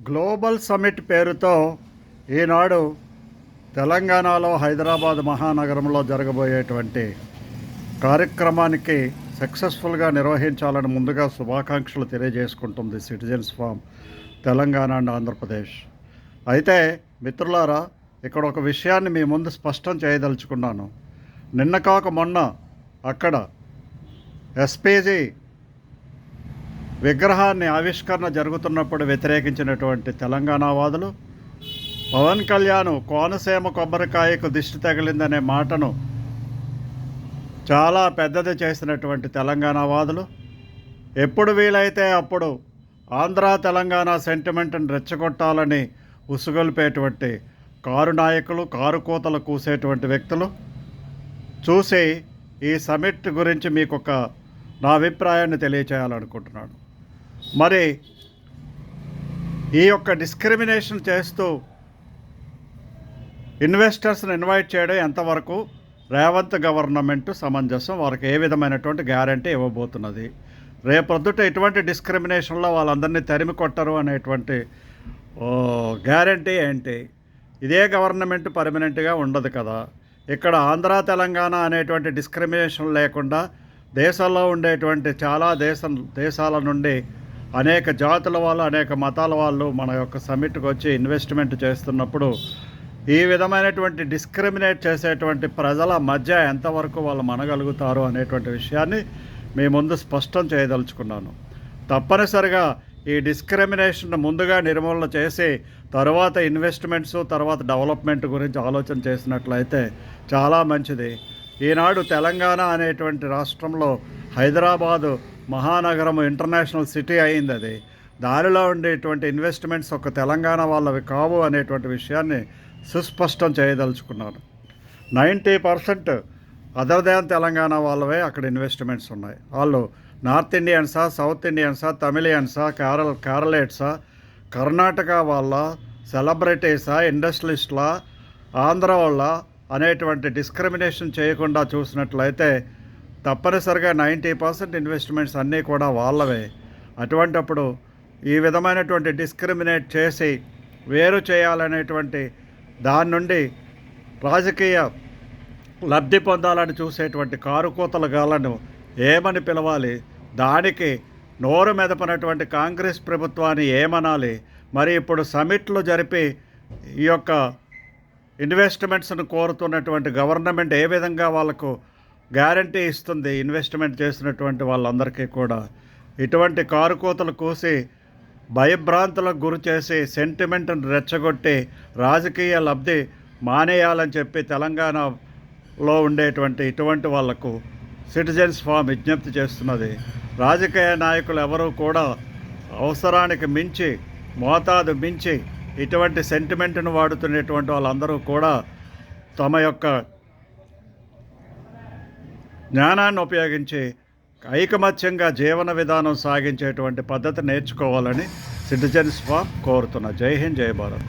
Global summit పేరుతో ఈనాడు తెలంగాణలో హైదరాబాద్ మహానగరంలో జరగబోయేటువంటి కార్యక్రమానికి సక్సెస్ఫుల్గా నిర్వహించాలని ముందుగా శుభాకాంక్షలు తెలియజేసుకుంటుంది citizens form Telangana and Andhra Pradesh. అయితే మిత్రులారా, ఇక్కడ ఒక విషయాన్ని మీ ముందు స్పష్టం చేయదలుచుకున్నాను. నిన్న కాక మొన్న అక్కడ ఎస్పీజీ విగ్రహాన్ని ఆవిష్కరణ జరుగుతున్నప్పుడు వ్యతిరేకించినటువంటి తెలంగాణ వాదులు పవన్ కళ్యాణ్ కోనసీమ కొబ్బరికాయకు దిష్టి తగిలిందనే మాటను చాలా పెద్దది చేసినటువంటి తెలంగాణ వాదులు ఎప్పుడు వీలైతే అప్పుడు ఆంధ్ర తెలంగాణ సెంటిమెంట్ని రెచ్చగొట్టాలని ఉసుగొల్పేటువంటి కారు నాయకులు, కారు కూతలు కూసేటువంటి వ్యక్తులు చూసి ఈ సమిట్ గురించి మీకు నా అభిప్రాయాన్ని తెలియచేయాలనుకుంటున్నాను. మరి ఈ యొక్క డిస్క్రిమినేషన్ చేస్తూ ఇన్వెస్టర్స్ని ఇన్వైట్ చేయడం ఎంతవరకు రేవంత్ గవర్నమెంట్ సమంజసం, వారికి ఏ విధమైనటువంటి గ్యారంటీ ఇవ్వబోతున్నది, రేపొద్దుట ఎటువంటి డిస్క్రిమినేషన్లో వాళ్ళందరినీ తరిమి కొట్టరు అనేటువంటి గ్యారంటీ ఏంటి? ఇదే గవర్నమెంట్ పర్మనెంట్గా ఉండదు కదా. ఇక్కడ ఆంధ్ర తెలంగాణ అనేటువంటి డిస్క్రిమినేషన్ లేకుండా దేశంలో ఉండేటువంటి చాలా దేశాల నుండి అనేక జాతుల వాళ్ళు, అనేక మతాల వాళ్ళు మన యొక్క సమిట్కి వచ్చి ఇన్వెస్ట్మెంట్ చేస్తున్నప్పుడు ఈ విధమైనటువంటి డిస్క్రిమినేట్ చేసేటువంటి ప్రజల మధ్య ఎంతవరకు వాళ్ళు మనగలుగుతారు అనేటువంటి విషయాన్ని మీ ముందు స్పష్టం చేయదలుచుకున్నాను. తప్పనిసరిగా ఈ డిస్క్రిమినేషన్ ముందుగా నిర్మూలన చేసి తర్వాత ఇన్వెస్ట్మెంట్స్, తర్వాత డెవలప్మెంట్ గురించి ఆలోచన చేసినట్లయితే చాలా మంచిది. ఈనాడు తెలంగాణ అనేటువంటి రాష్ట్రంలో హైదరాబాదు మహానగరం ఇంటర్నేషనల్ సిటీ అయింది. అది దానిలో ఉండేటువంటి ఇన్వెస్ట్మెంట్స్ ఒక తెలంగాణ వాళ్ళవి కావు అనేటువంటి విషయాన్ని సుస్పష్టం చేయదలుచుకున్నాను. 90% అదర్ దాన్ తెలంగాణ వాళ్ళవే అక్కడ ఇన్వెస్ట్మెంట్స్ ఉన్నాయి. వాళ్ళు నార్త్ ఇండియన్సా, సౌత్ ఇండియన్సా, తమిళియన్సా, కేరళేట్సా, కర్ణాటక వాళ్ళ, సెలబ్రిటీసా, ఇండస్ట్రియలిస్టులా, ఆంధ్ర వాళ్ళ అనేటువంటి డిస్క్రిమినేషన్ చేయకుండా చూసినట్లయితే తప్పనిసరిగా 90% ఇన్వెస్ట్మెంట్స్ అన్నీ కూడా వాళ్ళవే. అటువంటప్పుడు ఈ విధమైనటువంటి డిస్క్రిమినేట్ చేసి వేరు చేయాలనేటువంటి దాని నుండి రాజకీయ లబ్ధి పొందాలని చూసేటువంటి కారుకోతల గాలను ఏమని పిలవాలి? దానికి నోరు మెదపనటువంటి కాంగ్రెస్ ప్రభుత్వాన్ని ఏమనాలి? మరి ఇప్పుడు సమిట్లు జరిపి ఈ యొక్క ఇన్వెస్ట్మెంట్స్ను కోరుతున్నటువంటి గవర్నమెంట్ ఏ విధంగా వాళ్ళకు గ్యారంటీ ఇస్తుంది? ఇన్వెస్ట్మెంట్ చేసినటువంటి వాళ్ళందరికీ కూడా ఇటువంటి కారుకోతలు కూసి భయభ్రాంతులకు గురి చేసి సెంటిమెంట్ను రెచ్చగొట్టి రాజకీయ లబ్ధి మానేయాలని చెప్పి తెలంగాణలో ఉండేటువంటి ఇటువంటి వాళ్లకు సిటిజన్స్ ఫారం విజ్ఞప్తి చేస్తున్నది. రాజకీయ నాయకులు ఎవరూ కూడా అవసరానికి మించి, మోతాదు మించి ఇటువంటి సెంటిమెంట్ను వాడుతున్నటువంటి వాళ్ళందరూ కూడా తమ యొక్క జ్ఞానాన్ని ఉపయోగించి ఐకమత్యంగా జీవన విధానం సాగించేటువంటి పద్ధతి నేర్చుకోవాలని సిటిజన్స్ ఫారం కోరుతున్నా. జై హింద్, జై భారత్.